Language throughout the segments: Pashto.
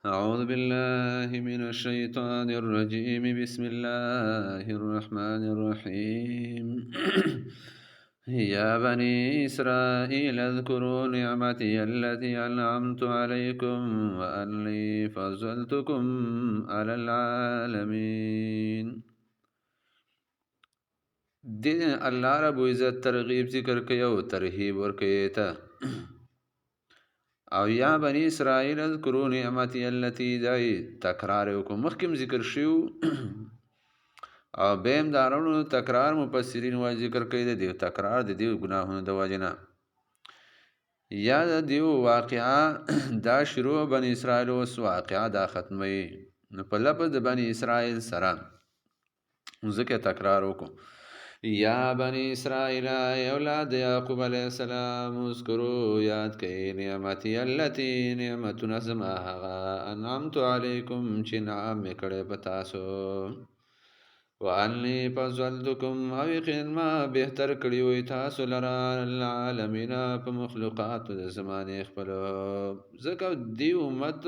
أعوذ بالله من الشيطان الرجيم بسم الله الرحمن الرحيم يا بني إسرائيل اذكروا نعمتي التي أنعمت عليكم وأني فضلتكم على العالمين. دین الله رب عزت ترغیب ذکر کوي او ترهیب ورکوي ته او یا بنی اسرائیل اذکروا نعمتي التي دای تکرار وکم مخکم ذکر شیو او بهم دارونو تکرار مفسرین و ذکر کوي د دیو تکرار د دیو گناهونو د وجنه یا د دیو واقعا دا شروع بنی اسرائیل او واقعا دا ختمي نو په لفظ د بنی اسرائیل سره ذکر تکرار وکم یا بنی اسرائیل اولاد یعقوب علیہ السلام اذکروا یاد کئی نعمتی اللتی نعمتنا زما هغه انعمت علیکم چې نعم کړه پتاسو وانی فضلتکم او یقین ما بهتر کړی وي تاسو لرا العالمین په مخلوقات د زمانه خپل زکه دی امت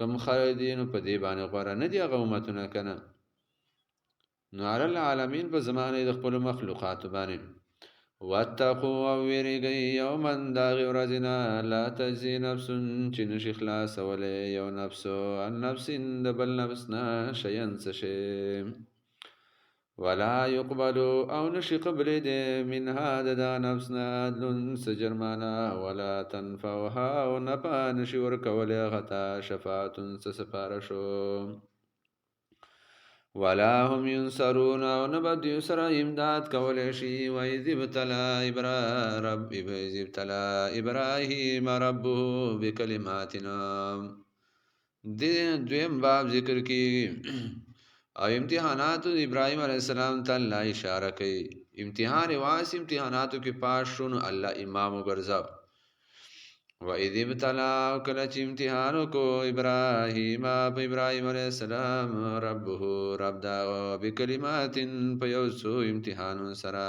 کم خالدین په دی باندې غوړه نه دی هغه امتونه کنه نو علی العالمین په زمانه د خپل مخلوقات باندې واتقوا او ویریږي یوما دا ورځنا لا تجزي نفس چې نشي خلاص ولې یو نفس ان نفس د بل نفسنا شيئا شي ولا يقبل او نشي قبل دې من هذا دا نفسنا عدل سجرمانا ولا تنفعها او نفع نشي ورکول غتا شفاعت سفارشو ولا هم ينصرون او نبدي سر امداد کول شي و اذ ابتلى ابراهيم ربه بكلماتنا دویم باب ذکر کی او امتحانات ابراهيم عليه السلام ته الله اشاره کوي امتحان واس امتحاناتو کې پاس شون الله امام وګرځاو وَإِذِ ابْتَلَى کله چې امتحان کو ابراهیم په ابراهیم علیه السلام ربه رب دا بکلمات په یو څو امتحان سره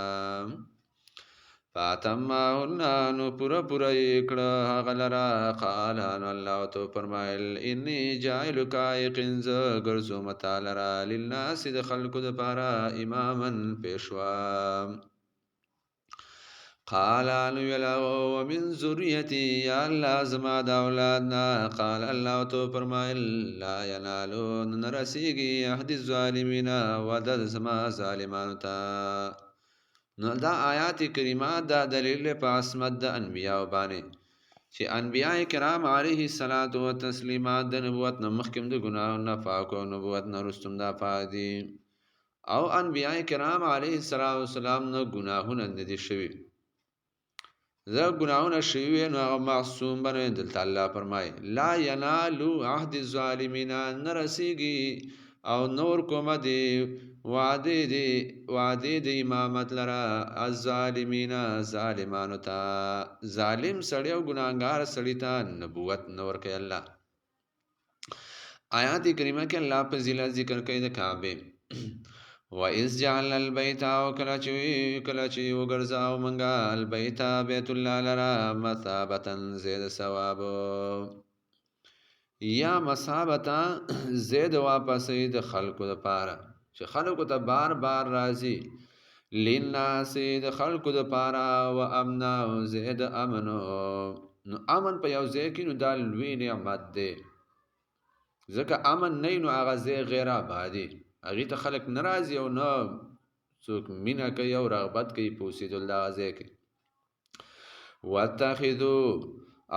فاتمهن نو پورا کړه هغه لرا قال ان الله تو فرمایل انی جاعلک یقین ز ګرځوم تعالی را للناس د خلق د پاره اماما پیشوا قال انو یلاو ومن ذریتی یا الله زما د اولادنا قال الله تو فرمایل لا ینالون نرسیږي عهد الظالمین ودد زما ظالمانو ته نو دا آیات کریمات دا دلیل په عصمت د انبیاء باندې چې انبیاء کرام علیه الصلاۃ والتسلیمات د نبوت نه مخکې د ګناه نه پاک او نبوت نه رستم دا پادي او انبیاء کرام علیه السلام نه ګناهونه نه دي شوی زه ګناهونه شوی نو هغه معصوم بنه دلته الله فرمای لا ینالو عهد الظالمین نرسیږي او نور کومه دی وعده دی امامت لرا الظالمین ظالمانو ته ظالم سړی او ګناهګار سړی ته نبوت نور کوي الله آیات کریمه کې الله په ذلت ذکر کوي د کعبه وَإِذْ جَعَلْنَا الْبَيْتَ وَكَلَچِ وَغَرْزَاو مَنْغَا الْبَيْتَ بَيْتُ اللَّهِ لَرَا مَثَابَةً زید ثواب یا مثابة زید واپس د خلقو د پاره چې خلقو ته بار بار راځي للناس د خلقو د پاره و امنا زید امنو نو امن په یو ځای کې نو دا لوی نعمت دی ځکه امن نه نو هغه ځای غیر آبادی هغه ته خلق ناراضي او نه څوک مینا کوي او رغبت کوي پوسید الله غزه کوي واتخذوا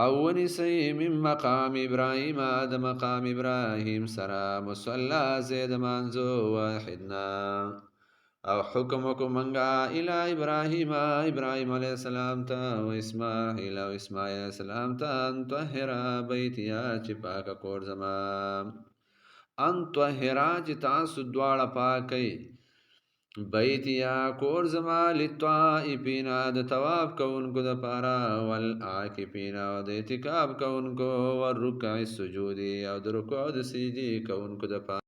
او ونسی من مقام ابراهیم د مقام ابراهیم سرا مصلا زید منزو واحدنا او حکم کو منگا الی ابراهیم علیہ السلام تا و اسماعیل علیہ السلام تا ان طهر بیتیا چې پاک کور زمان ان طهرا چې تاسو دواړه پاکئ بیتیا کور زما للطائفین د طواف کوونکو د پاره والعاکفین او د اعتکاف کوونکو والرکع السجود او د رکوع د سجدي کوونکو د پاره